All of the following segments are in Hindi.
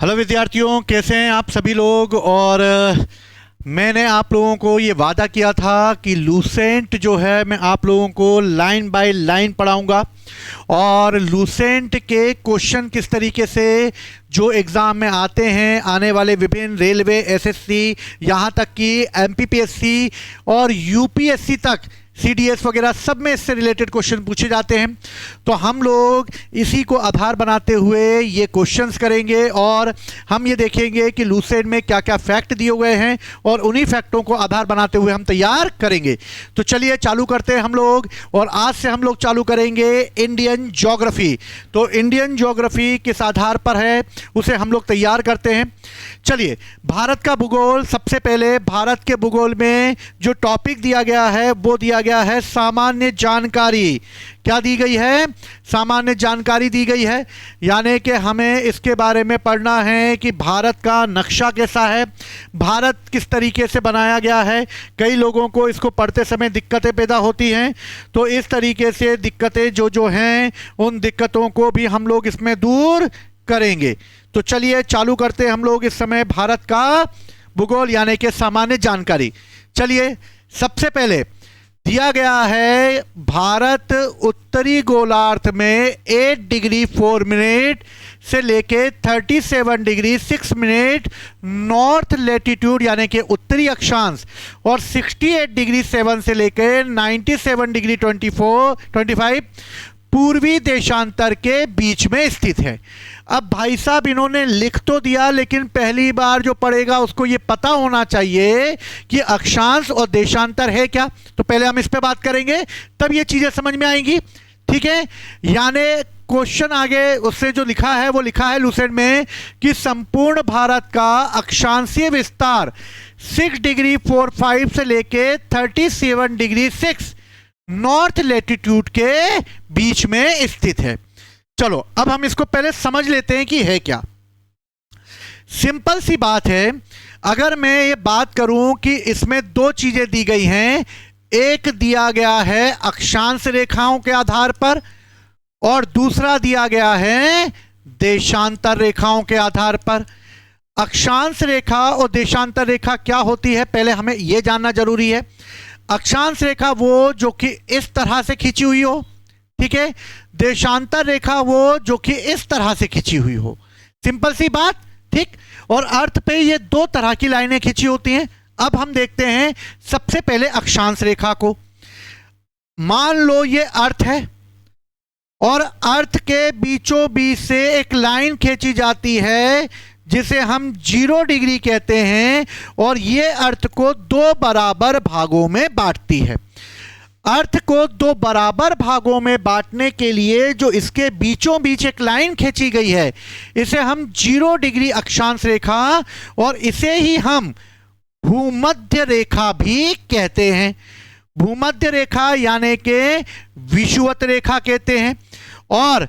हेलो विद्यार्थियों, कैसे हैं आप सभी लोग। और मैंने आप लोगों को ये वादा किया था कि लूसेंट जो है मैं आप लोगों को लाइन बाय लाइन पढ़ाऊंगा और लूसेंट के क्वेश्चन किस तरीके से जो एग्ज़ाम में आते हैं, आने वाले विभिन्न रेलवे, एसएससी, यहाँ तक कि एमपीपीएससी और यूपीएससी तक, सीडीएस वगैरह सब में इससे रिलेटेड क्वेश्चन पूछे जाते हैं। तो हम लोग इसी को आधार बनाते हुए ये क्वेश्चंस करेंगे और हम ये देखेंगे कि लूसेंट में क्या क्या फैक्ट दिए हुए हैं और उन्हीं फैक्टों को आधार बनाते हुए हम तैयार करेंगे। तो चलिए चालू करते हैं हम लोग। और आज से हम लोग चालू करेंगे इंडियन ज्योग्राफी। तो इंडियन ज्योग्राफी किस आधार पर है उसे हम लोग तैयार करते हैं। चलिए, भारत का भूगोल। सबसे पहले भारत के भूगोल में जो टॉपिक दिया गया है वो दिया गया है सामान्य जानकारी। क्या दी गई है? सामान्य जानकारी दी गई है, यानी कि हमें इसके बारे में पढ़ना है कि भारत का नक्शा कैसा है, भारत किस तरीके से बनाया गया है। कई लोगों को इसको पढ़ते समय दिक्कतें पैदा होती हैं, तो इस तरीके से दिक्कतें जो हैं उन दिक्कतों को भी हम लोग इसमें दूर करेंगे। तो चलिए चालू करते हैं हम लोग इस समय भारत का भूगोल यानी कि सामान्य जानकारी। चलिए, सबसे पहले दिया गया है भारत उत्तरी गोलार्ध में 8 डिग्री 4 मिनट से लेके 37 डिग्री 6 मिनट नॉर्थ लेटीट्यूड यानी कि उत्तरी अक्षांश और 68 डिग्री 7 से लेके 97 डिग्री 25 पूर्वी देशांतर के बीच में स्थित है। अब भाई साहब इन्होंने लिख तो दिया, लेकिन पहली बार जो पढ़ेगा उसको ये पता होना चाहिए कि अक्षांश और देशांतर है क्या। तो पहले हम इस पे बात करेंगे, तब ये चीजें समझ में आएंगी। ठीक है, यानी क्वेश्चन आगे उससे जो लिखा है वो लिखा है लूसेंट में कि संपूर्ण भारत का अक्षांशीय विस्तार 6 डिग्री 45 से लेके 37 डिग्री 6 नॉर्थ लेटीट्यूड के बीच में स्थित है। चलो अब हम इसको पहले समझ लेते हैं कि है क्या। सिंपल सी बात है, अगर मैं ये बात करूं कि इसमें दो चीजें दी गई हैं, एक दिया गया है अक्षांश रेखाओं के आधार पर और दूसरा दिया गया है देशांतर रेखाओं के आधार पर। अक्षांश रेखा और देशांतर रेखा क्या होती है पहले हमें यह जानना जरूरी है। अक्षांश रेखा वो जो कि इस तरह से खींची हुई हो, ठीक है। देशांतर रेखा वो जो कि इस तरह से खींची हुई हो। सिंपल सी बात, ठीक। और अर्थ पे ये दो तरह की लाइनें खींची होती हैं। अब हम देखते हैं सबसे पहले अक्षांश रेखा को। मान लो ये अर्थ है और अर्थ के बीचों बीच से एक लाइन खींची जाती है जिसे हम 0 डिग्री कहते हैं और ये अर्थ को दो बराबर भागों में बांटती है। अर्थ को दो बराबर भागों में बांटने के लिए जो इसके बीचों बीच एक लाइन खींची गई है इसे हम 0 डिग्री अक्षांश रेखा और इसे ही हम भूमध्य रेखा भी कहते हैं। भूमध्य रेखा यानी कि विषुवत रेखा कहते हैं और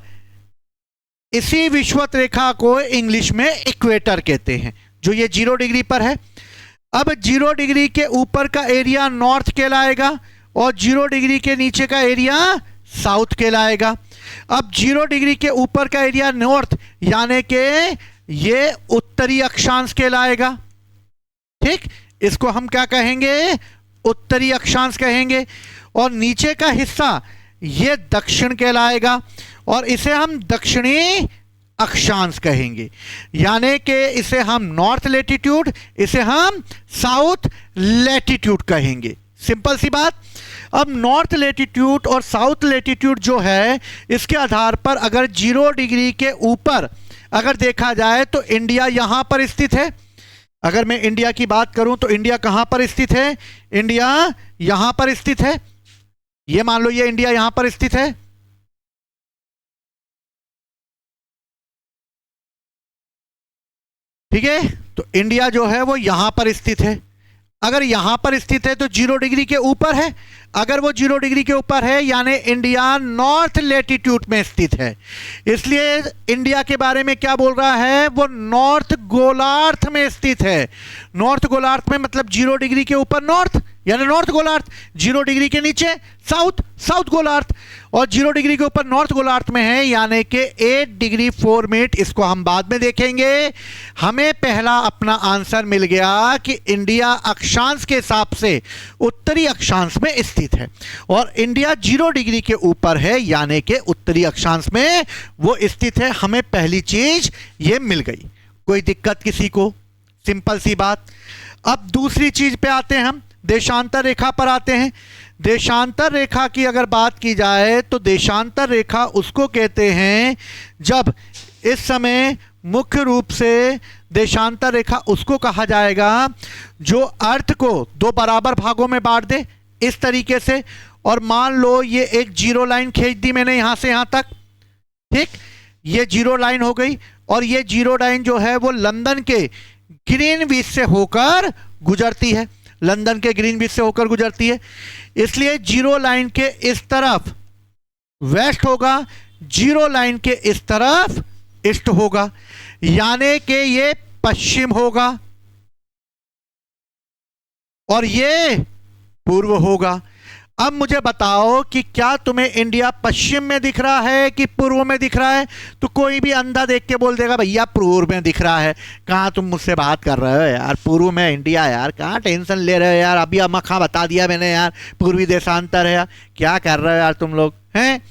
इसी विषुवत रेखा को इंग्लिश में इक्वेटर कहते हैं, जो ये 0 डिग्री पर है। अब 0 डिग्री के ऊपर का एरिया नॉर्थ कहलाएगा और 0 डिग्री के नीचे का एरिया साउथ कहलाएगा। अब 0 डिग्री के ऊपर का एरिया नॉर्थ यानी कि ये उत्तरी अक्षांश कहलाएगा, ठीक। इसको हम क्या कहेंगे? उत्तरी अक्षांश कहेंगे। और नीचे का हिस्सा ये दक्षिण कहलाएगा और इसे हम दक्षिणी अक्षांश कहेंगे, यानी कि इसे हम नॉर्थ लेटीट्यूड, इसे हम साउथ लेटीट्यूड कहेंगे। सिंपल सी बात। अब नॉर्थ लेटीट्यूड और साउथ लेटीट्यूड जो है इसके आधार पर अगर 0 डिग्री के ऊपर अगर देखा जाए तो इंडिया यहां पर स्थित है। अगर मैं इंडिया की बात करूं तो इंडिया कहां पर स्थित है? इंडिया यहां पर स्थित है। ये मान लो ये इंडिया यहां पर स्थित है, ठीक है। तो इंडिया जो है वो यहां पर स्थित है। अगर यहां पर स्थित है तो 0 डिग्री के ऊपर है। अगर वो 0 डिग्री के ऊपर है यानी इंडिया नॉर्थ लेटीट्यूड में स्थित है। इसलिए इंडिया के बारे में क्या बोल रहा है? वो नॉर्थ गोलार्ध में स्थित है। नॉर्थ गोलार्ध में मतलब 0 डिग्री के ऊपर नॉर्थ यानी नॉर्थ गोलार्ध। 0 डिग्री के नीचे साउथ, साउथ गोलार्ध, और 0 डिग्री के ऊपर नॉर्थ गोलार्ध में है, यानी कि 8 डिग्री 4 मिनट। इसको हम बाद में देखेंगे। हमें पहला अपना आंसर मिल गया कि इंडिया अक्षांश के हिसाब से उत्तरी अक्षांश में स्थित है, और इंडिया 0 डिग्री के ऊपर है, यानी कि उत्तरी अक्षांश में वो स्थित है। हमें पहली चीज ये मिल गई। कोई दिक्कत किसी को? सिंपल सी बात। अब दूसरी चीज पे आते हैं हम, देशांतर रेखा पर आते हैं। देशांतर रेखा की अगर बात की जाए तो देशांतर रेखा उसको कहते हैं जब इस समय मुख्य रूप से देशांतर रेखा उसको कहा जाएगा जो अर्थ को 2 बराबर भागों में बांट दे इस तरीके से। और मान लो ये एक जीरो लाइन खींच दी मैंने यहां से यहां तक, ठीक, ये जीरो लाइन हो गई, और ये जीरो लाइन जो है वो लंदन के ग्रीनविच से होकर गुजरती है, लंदन के ग्रीनविच से होकर गुजरती है। इसलिए जीरो लाइन के इस तरफ वेस्ट होगा, जीरो लाइन के इस तरफ ईस्ट होगा, यानी कि ये पश्चिम होगा और ये पूर्व होगा। अब मुझे बताओ कि क्या तुम्हें इंडिया पश्चिम में दिख रहा है कि पूर्व में दिख रहा है? तो कोई भी अंधा देख के बोल देगा भैया पूर्व में दिख रहा है। कहाँ तुम मुझसे बात कर रहे हो यार, पूर्व में इंडिया यार, कहाँ टेंशन ले रहे हो यार, अभी अमखा बता दिया मैंने यार, पूर्वी देशांतर है यार, क्या कर रहे हो यार तुम लोग हैं।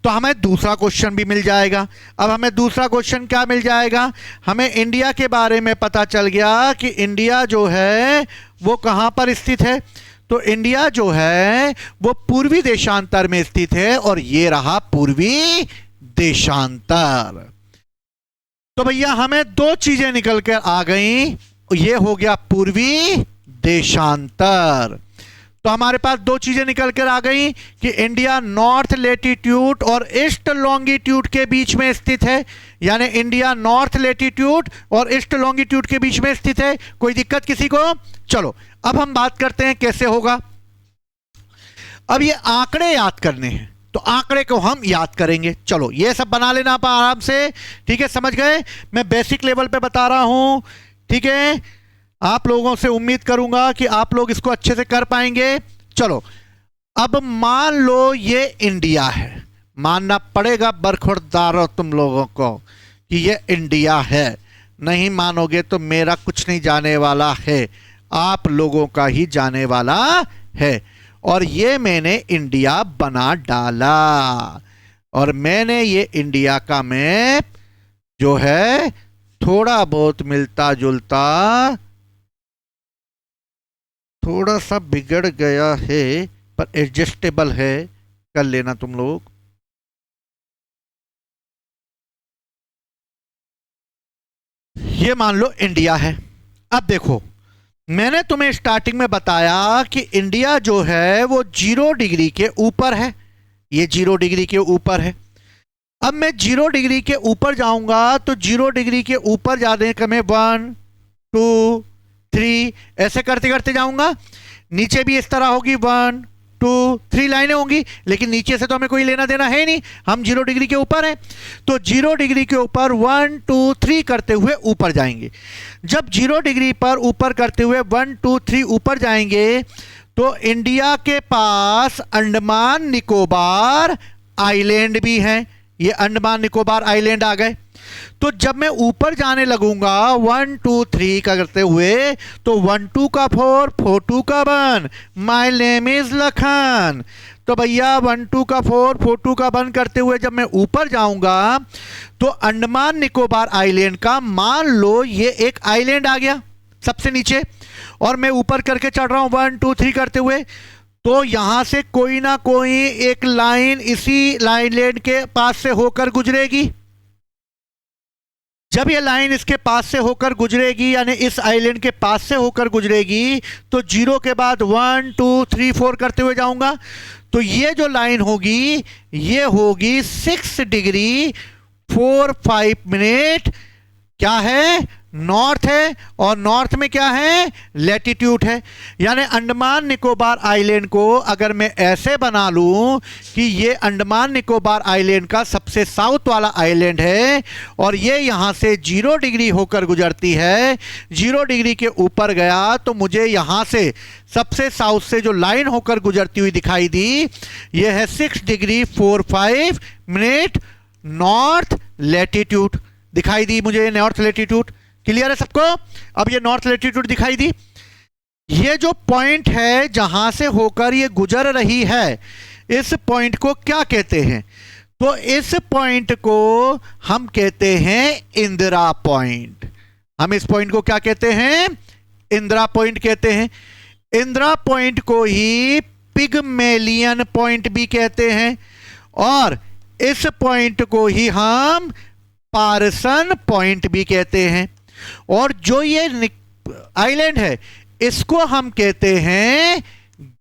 तो हमें दूसरा क्वेश्चन भी मिल जाएगा। अब हमें दूसरा क्वेश्चन क्या मिल जाएगा? हमें इंडिया के बारे में पता चल गया कि इंडिया जो है वो कहाँ पर स्थित है। तो इंडिया जो है वो पूर्वी देशांतर में स्थित है, और ये रहा पूर्वी देशांतर। तो भैया हमें 2 चीजें निकल कर आ गई, ये हो गया पूर्वी देशांतर। तो हमारे पास 2 चीजें निकल कर आ गई कि इंडिया नॉर्थ लेटीट्यूड और ईस्ट लॉन्गिट्यूड के बीच में स्थित है, यानी इंडिया नॉर्थ लेटीट्यूड और ईस्ट लॉन्गिट्यूड के बीच में स्थित है। कोई दिक्कत किसी को? चलो अब हम बात करते हैं कैसे होगा। अब ये आंकड़े याद करने हैं, तो आंकड़े को हम याद करेंगे। चलो ये सब बना लेना आप आराम से, ठीक है, समझ गए। मैं बेसिक लेवल पे बता रहा हूं, ठीक है। आप लोगों से उम्मीद करूंगा कि आप लोग इसको अच्छे से कर पाएंगे। चलो अब मान लो ये इंडिया है, मानना पड़ेगा बरखुरदारो तुम लोगों को कि ये इंडिया है। नहीं मानोगे तो मेरा कुछ नहीं जाने वाला है, आप लोगों का ही जाने वाला है। और ये मैंने इंडिया बना डाला, और मैंने ये इंडिया का मैप जो है थोड़ा बहुत मिलता जुलता, थोड़ा सा बिगड़ गया है पर एडजस्टेबल है, कर लेना तुम लोग। ये मान लो इंडिया है। अब देखो मैंने तुम्हें स्टार्टिंग में बताया कि इंडिया जो है वो 0 डिग्री के ऊपर है, ये 0 डिग्री के ऊपर है। अब मैं 0 डिग्री के ऊपर जाऊंगा तो 0 डिग्री के ऊपर जाने का मैं 1 2 3 ऐसे करते करते जाऊंगा। नीचे भी इस तरह होगी 1 2 3 लाइनें होंगी, लेकिन नीचे से तो हमें कोई लेना देना है नहीं, हम 0 डिग्री के ऊपर हैं। तो 0 डिग्री के ऊपर 1 2 3 करते हुए ऊपर जाएंगे। जब 0 डिग्री पर ऊपर करते हुए 1 2 3 ऊपर जाएंगे तो इंडिया के पास अंडमान निकोबार आइलैंड भी हैं। ये अंडमान निकोबार आइलैंड आ गए। तो जब मैं ऊपर जाने लगूंगा 1 2 3 करते हुए, तो 1 2 का 4 4 2 का 1, माई नेम इज लखन। तो भैया 1 2 का 4 4 2 का 1 करते हुए जब मैं ऊपर जाऊंगा तो अंडमान निकोबार आइलैंड का मान लो ये एक आइलैंड आ गया सबसे नीचे, और मैं ऊपर करके चढ़ रहा हूं 1 2 3 करते हुए। तो यहां से कोई ना कोई एक लाइन इसी आइलैंड के पास से होकर गुजरेगी। जब ये लाइन इसके पास से होकर गुजरेगी, यानी इस आइलैंड के पास से होकर गुजरेगी, तो 0 के बाद 1 2 3 4 करते हुए जाऊंगा। तो ये जो लाइन होगी ये होगी 6 डिग्री 4 5 मिनट क्या है नॉर्थ है और नॉर्थ में क्या है, लैटिट्यूड है। यानी अंडमान निकोबार आइलैंड को अगर मैं ऐसे बना लूं कि ये अंडमान निकोबार आइलैंड का सबसे साउथ वाला आइलैंड है और ये यहां से 0 डिग्री होकर गुजरती है, 0 डिग्री के ऊपर गया तो मुझे यहां से सबसे साउथ से जो लाइन होकर गुजरती हुई दिखाई दी, ये है 6 डिग्री 45 मिनट नॉर्थ लैटिट्यूड दिखाई दी मुझे, नॉर्थ लैटिट्यूड। क्लियर है सबको? अब ये नॉर्थ लैटिट्यूड दिखाई दी। ये जो पॉइंट है जहां से होकर ये गुजर रही है, इस पॉइंट को क्या कहते हैं? तो इस पॉइंट को हम कहते हैं इंदिरा पॉइंट। हम इस पॉइंट को क्या कहते हैं? इंदिरा पॉइंट कहते हैं। इंदिरा पॉइंट को ही पिगमेलियन पॉइंट भी कहते हैं और इस पॉइंट को ही हम पार्सन पॉइंट भी कहते हैं। और जो ये आइलैंड है इसको हम कहते हैं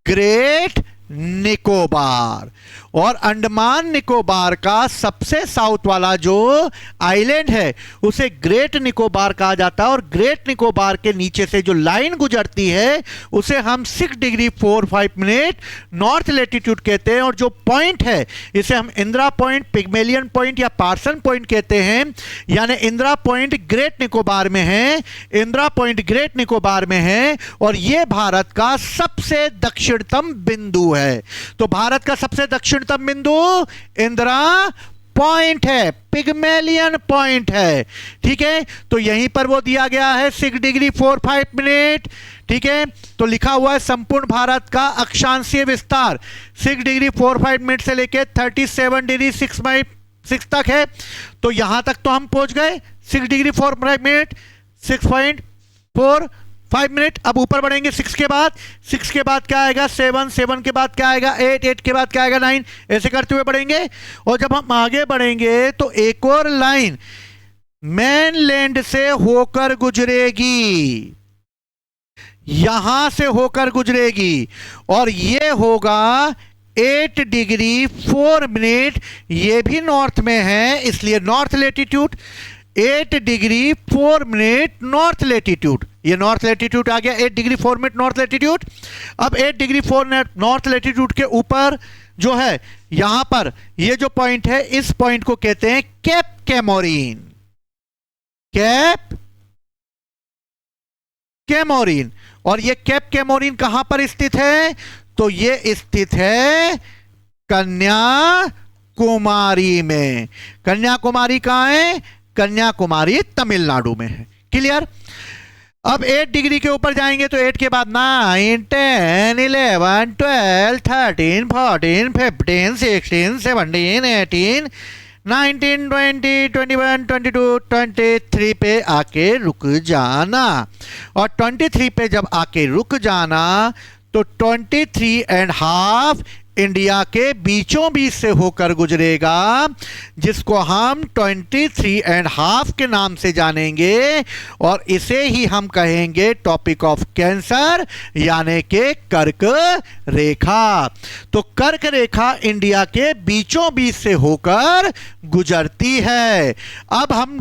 ग्रेट निकोबार। और अंडमान निकोबार का सबसे साउथ वाला जो आइलैंड है उसे ग्रेट निकोबार कहा जाता है। और ग्रेट निकोबार के नीचे से जो लाइन गुजरती है उसे हम 6 डिग्री 45 मिनट नॉर्थ लैटिट्यूड कहते हैं। और जो पॉइंट है इसे हम इंदिरा पॉइंट, पिगमेलियन पॉइंट या पार्सन पॉइंट कहते हैं। यानी इंदिरा पॉइंट ग्रेट निकोबार में है, इंदिरा पॉइंट ग्रेट निकोबार में है और यह भारत का सबसे दक्षिणतम बिंदु है। तो भारत का सबसे दक्षिणतम बिंदु इंदिरा पॉइंट है, पिगमेलियन पॉइंट है। ठीक है, तो यहीं पर वो दिया गया है 6 डिग्री 45 मिनट। ठीक है, तो लिखा हुआ है संपूर्ण भारत का अक्षांशीय विस्तार 6 डिग्री 45 मिनट से लेकर 37 डिग्री 6 तक है। तो यहां तक तो हम पहुंच गए 6 डिग्री 45 मिनट, 6.45 मिनट। अब ऊपर बढ़ेंगे 6 के बाद, 6 के बाद क्या आएगा 7, 7 के बाद क्या आएगा 8, 8 के बाद क्या आएगा 9, ऐसे करते हुए बढ़ेंगे। और जब हम आगे बढ़ेंगे तो एक और लाइन मेनलैंड से होकर गुजरेगी, यहां से होकर गुजरेगी और ये होगा 8 डिग्री 4 मिनट। ये भी नॉर्थ में है इसलिए north latitude. 8 degree 4 minute north latitude, ये नॉर्थ लैटिट्यूड आ गया 8 डिग्री 4 मिनट नॉर्थ लैटिट्यूड। अब 8 डिग्री 4 नॉर्थ लैटिट्यूड के ऊपर जो है यहां पर ये जो पॉइंट है इस पॉइंट को कहते हैं केप कैमोरीन। केप कैमोरीन। और ये केप कैमोरीन कहां पर स्थित है? तो ये स्थित है कन्याकुमारी में। कन्याकुमारी कहां है? कन्याकुमारी तमिलनाडु में है। क्लियर? अब 8 डिग्री के ऊपर जाएंगे तो 8 के बाद 9, 10, 11, 12, 13, 14, 15, 16, 17, 18, 19, 20, 21, 22, 23 पे आके रुक जाना। और 23 पे जब आके रुक जाना तो 23.5 इंडिया के बीचों बीच से होकर गुजरेगा, जिसको हम 23.5 के नाम से जानेंगे। और इसे ही हम कहेंगे टॉपिक ऑफ कैंसर यानी के कर्क रेखा। तो कर्क रेखा इंडिया के बीचों बीच से होकर गुजरती है। अब हम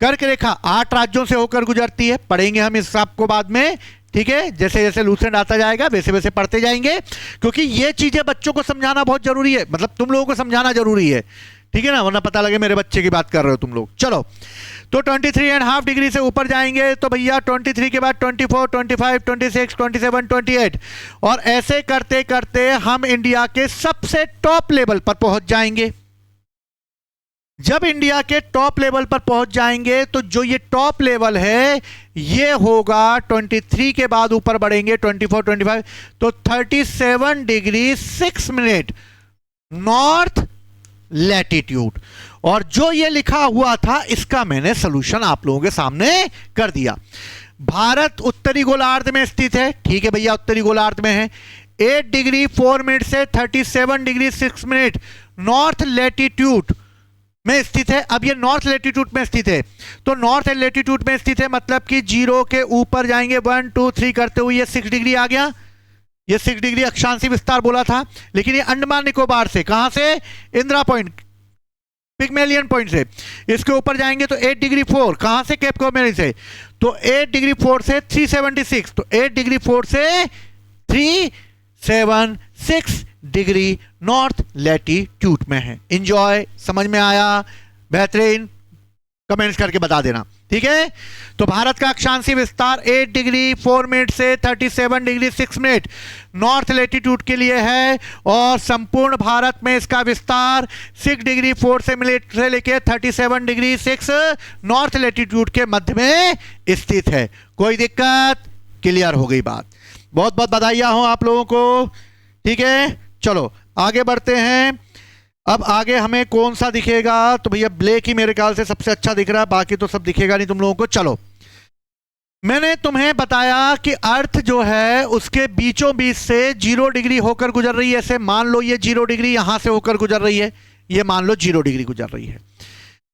कर्क रेखा 8 राज्यों से होकर गुजरती है, पढ़ेंगे हम इस सब को बाद में। ठीक है, जैसे जैसे लूसेंट आता जाएगा वैसे वैसे पढ़ते जाएंगे, क्योंकि ये चीजें बच्चों को समझाना बहुत जरूरी है, मतलब तुम लोगों को समझाना जरूरी है। ठीक है ना, वरना पता लगे मेरे बच्चे की बात कर रहे हो तुम लोग। चलो, तो 23.5 डिग्री से ऊपर जाएंगे तो भैया 23 के बाद 24, 25, 26, 27, 28 और ऐसे करते करते हम इंडिया के सबसे टॉप लेवल पर पहुंच जाएंगे। जब इंडिया के टॉप लेवल पर पहुंच जाएंगे तो जो ये टॉप लेवल है ये होगा 23 के बाद ऊपर बढ़ेंगे 24, 25 तो 37 डिग्री 6 मिनट नॉर्थ लैटिट्यूड। और जो ये लिखा हुआ था इसका मैंने सॉल्यूशन आप लोगों के सामने कर दिया। भारत उत्तरी गोलार्ध में स्थित है, ठीक है भैया, उत्तरी गोलार्ध में है। 8 डिग्री 4 मिनट से 37 डिग्री 6 मिनट नॉर्थ लैटिट्यूड में स्थित है। अब ये नॉर्थ लैटिट्यूड में स्थित है, तो नॉर्थ लैटिट्यूड में स्थित है मतलब कि 0 के ऊपर जाएंगे 1, 2, 3 करते हुए ये 6 डिग्री आ गया। ये 6 डिग्री अक्षांशीय विस्तार बोला था, लेकिन ये अंडमान निकोबार से, कहां से? इंदिरा पॉइंट, पिग्मेलियन पॉइंट से। इसके ऊपर जाएंगे तो 8 डिग्री 4, कहां से? केप कॉमेरी से। तो 8 डिग्री 4 से 376, तो 8 डिग्री 4 से 376 डिग्री नॉर्थ लैटिट्यूड में है। इंजॉय, समझ में आया? बेहतरीन, कमेंट्स करके बता देना, ठीक है। तो भारत का अक्षांशीय विस्तार 8 डिग्री 4 मिनट से 37 डिग्री 6 मिनट नॉर्थ लैटिट्यूड के लिए है, और संपूर्ण भारत में इसका विस्तार 6 डिग्री 4 से मिनट से लेकर 37 डिग्री 6 नॉर्थ लैटिट्यूड के मध्य में स्थित है। कोई दिक्कत? क्लियर हो गई बात। बहुत बहुत बधाइयां हो आप लोगों को, ठीक है। चलो आगे बढ़ते हैं। अब आगे हमें कौन सा दिखेगा? तो भैया ब्लैक ही मेरे ख्याल से सबसे अच्छा दिख रहा है, बाकी तो सब दिखेगा नहीं तुम लोगों को। चलो, मैंने तुम्हें बताया कि अर्थ जो है उसके बीचों बीच से 0 डिग्री होकर गुजर रही है। ऐसे मान लो ये 0 डिग्री यहां से होकर गुजर रही है, ये मान लो 0 डिग्री गुजर रही है।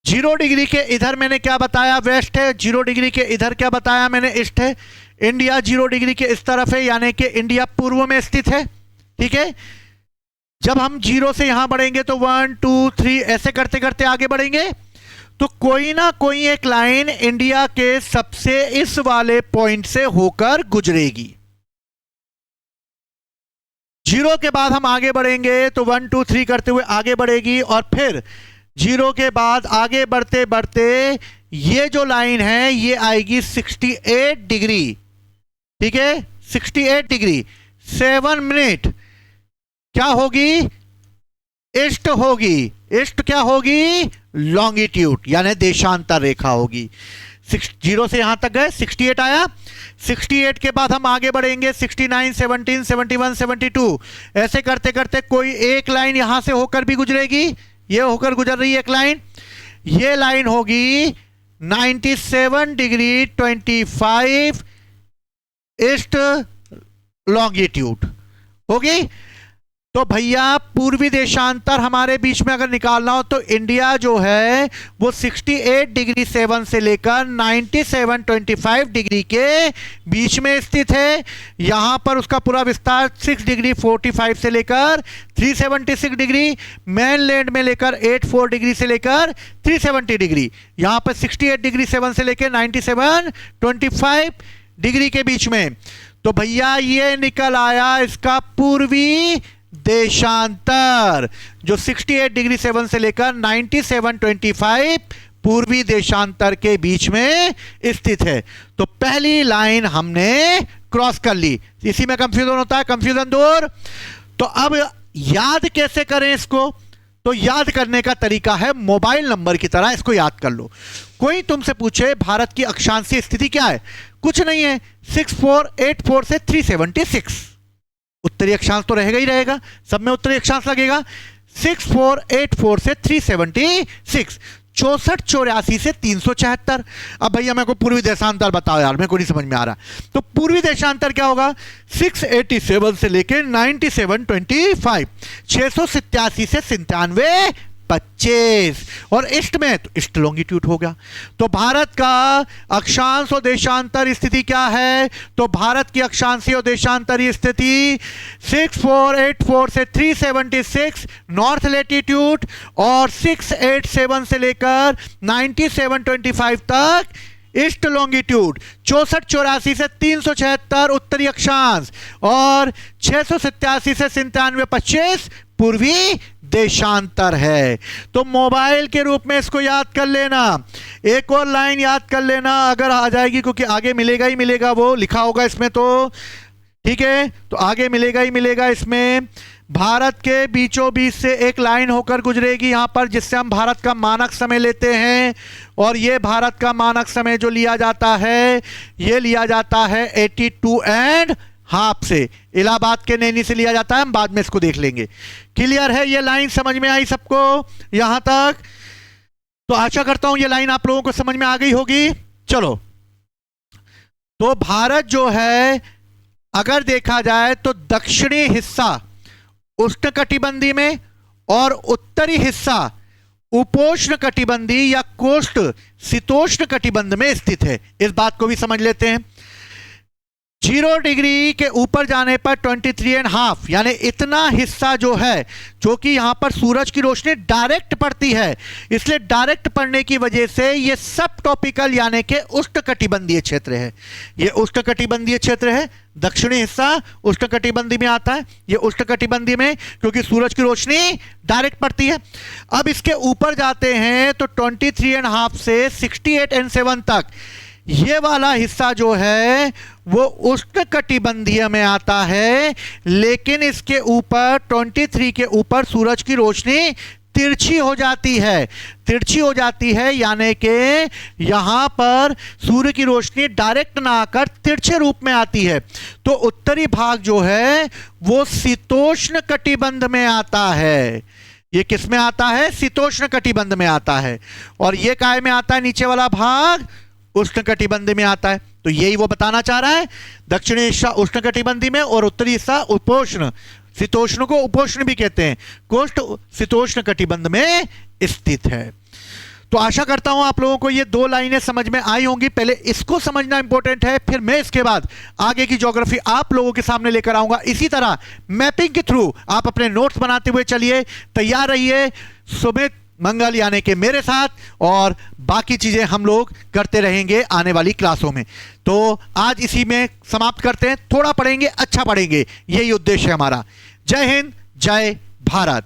0 डिग्री के इधर मैंने क्या बताया? वेस्ट है। 0 डिग्री के इधर क्या बताया मैंने? ईस्ट है। इंडिया 0 डिग्री के इस तरफ है, यानी कि इंडिया पूर्व में स्थित है, ठीक है। जब हम 0 से यहां बढ़ेंगे तो 1 2 3 ऐसे करते करते आगे बढ़ेंगे, तो कोई ना कोई एक लाइन इंडिया के सबसे इस वाले पॉइंट से होकर गुजरेगी। 0 के बाद हम आगे बढ़ेंगे तो 1 2 3 करते हुए आगे बढ़ेगी, और फिर 0 के बाद आगे बढ़ते बढ़ते ये जो लाइन है ये आएगी 68 डिग्री, ठीक है। 68 डिग्री 7 मिनट क्या होगी? ईस्ट होगी। ईस्ट क्या होगी? लॉन्गिट्यूड, यानी देशांतर रेखा होगी। 0 से यहां तक गए, 68 आया। 68 के बाद हम आगे बढ़ेंगे 69 17 71 72 ऐसे करते करते कोई एक लाइन यहां से होकर भी गुजरेगी। ये होकर गुजर रही है एक लाइन, ये लाइन होगी 97 डिग्री 25 ईस्ट लॉन्गिट्यूड होगी। तो भैया पूर्वी देशांतर हमारे बीच में अगर निकालना हो तो इंडिया जो है वो 68 डिग्री 7 से लेकर 97 25 डिग्री के बीच में स्थित है। यहां पर उसका पूरा विस्तार 6 डिग्री 45 से लेकर 376 डिग्री, मेनलैंड में लेकर 84 डिग्री से लेकर 370 डिग्री, यहां पर 68 डिग्री 7 से लेकर 97 25 डिग्री के बीच में। तो भैया ये निकल आया इसका पूर्वी देशांतर, जो 68 डिग्री 7 से लेकर 97 25 पूर्वी देशांतर के बीच में स्थित है। तो पहली लाइन हमने क्रॉस कर ली। इसी में कंफ्यूजन होता है, कंफ्यूजन दूर। तो अब याद कैसे करें इसको? तो याद करने का तरीका है मोबाइल नंबर की तरह, इसको याद कर लो। कोई तुमसे पूछे भारत की अक्षांशीय स्थिति क्या है, कुछ नहीं है, 6484 से 376, उत्तरी अक्षांश तो रहेगा ही रहेगा, सब में उत्तरी अक्षांश लगेगा। 6484 से 376, 6484 से 376। अब भैया मेरे को पूर्वी देशांतर बताओ यार, मेरे को नहीं समझ में आ रहा। तो पूर्वी देशांतर क्या होगा? 687 से लेकर 97 25, 687 से 97 25, और ईस्ट में तो ईस्ट लॉन्गिट्यूड होगा। तो भारत का अक्षांश और देशांतर स्थिति क्या है? तो भारत की अक्षांशीय और देशांतरीय स्थिति 6484 से 376 नॉर्थ लैटिट्यूड और 687 से लेकर 97 25 तक ईस्ट लॉन्गिट्यूड, 6484 से 376 उत्तरी अक्षांश और 687 से 97 25 पूर्वी देशांतर है। तो मोबाइल के रूप में इसको याद कर लेना। एक और लाइन याद कर लेना अगर आ जाएगी, क्योंकि आगे मिलेगा ही मिलेगा, वो लिखा होगा इसमें, तो ठीक है। तो आगे मिलेगा ही मिलेगा इसमें। भारत के बीचों बीच से एक लाइन होकर गुजरेगी यहां पर, जिससे हम भारत का मानक समय लेते हैं, और ये भारत का मानक समय जो लिया जाता है ये लिया जाता है 82.5 से, इलाहाबाद के नैनी से लिया जाता है। हम बाद में इसको देख लेंगे। क्लियर है? ये लाइन समझ में आई सबको यहां तक? तो आशा करता हूं ये लाइन आप लोगों को समझ में आ गई होगी। चलो, तो भारत जो है अगर देखा जाए तो दक्षिणी हिस्सा उष्णकटिबंधीय में और उत्तरी हिस्सा उपोष्ण कटिबंधीय या कोष्ट शीतोष्ण कटिबंध में स्थित है। इस बात को भी समझ लेते हैं। 0 डिग्री के ऊपर जाने पर 23.5 यानी इतना हिस्सा जो है, जो कि यहां पर सूरज की रोशनी डायरेक्ट पड़ती है, इसलिए डायरेक्ट पड़ने की वजह से ये सब टॉपिकल यानी कि उष्णकटिबंधीय क्षेत्र है। ये उष्णकटिबंधीय क्षेत्र है, दक्षिणी हिस्सा उष्णकटिबंधीय में आता है। ये उष्णकटिबंधीय में क्योंकि सूरज की रोशनी डायरेक्ट पड़ती है। अब इसके ऊपर जाते हैं तो 23.5 से 68N7 तक ये वाला हिस्सा जो है वो उष्णकटिबंधीय में आता है, लेकिन इसके ऊपर 23 के ऊपर सूरज की रोशनी तिरछी हो जाती है। तिरछी हो जाती है यानी कि यहां पर सूर्य की रोशनी डायरेक्ट ना आकर तिरछे रूप में आती है। तो उत्तरी भाग जो है वो शीतोष्ण कटिबंध में आता है। ये किस में आता है? शीतोष्ण कटिबंध में आता है। और ये काय में आता है? नीचे वाला भाग उष्णकटिबंध में आता है। तो यही वो बताना चाह रहा है, दक्षिणी हिस्सा उष्णकटिबंधी में और उत्तरी हिस्सा उपोष्ण, शीतोष्ण को उपोष्ण भी कहते हैं, कोष्ठ शीतोष्ण कटिबंध में स्थित है। तो आशा करता हूं आप लोगों को ये 2 लाइनें समझ में आई होंगी। पहले इसको समझना इंपॉर्टेंट है, फिर मैं इसके बाद आगे की ज्योग्राफी आप लोगों के सामने लेकर आऊंगा। इसी तरह मैपिंग के थ्रू आप अपने नोट्स बनाते हुए चलिए, तैयार रहिए सुमित मंगल यानी कि मेरे साथ, और बाकी चीजें हम लोग करते रहेंगे आने वाली क्लासों में। तो आज इसी में समाप्त करते हैं। थोड़ा पढ़ेंगे, अच्छा पढ़ेंगे, यही उद्देश्य है हमारा। जय हिंद, जय भारत।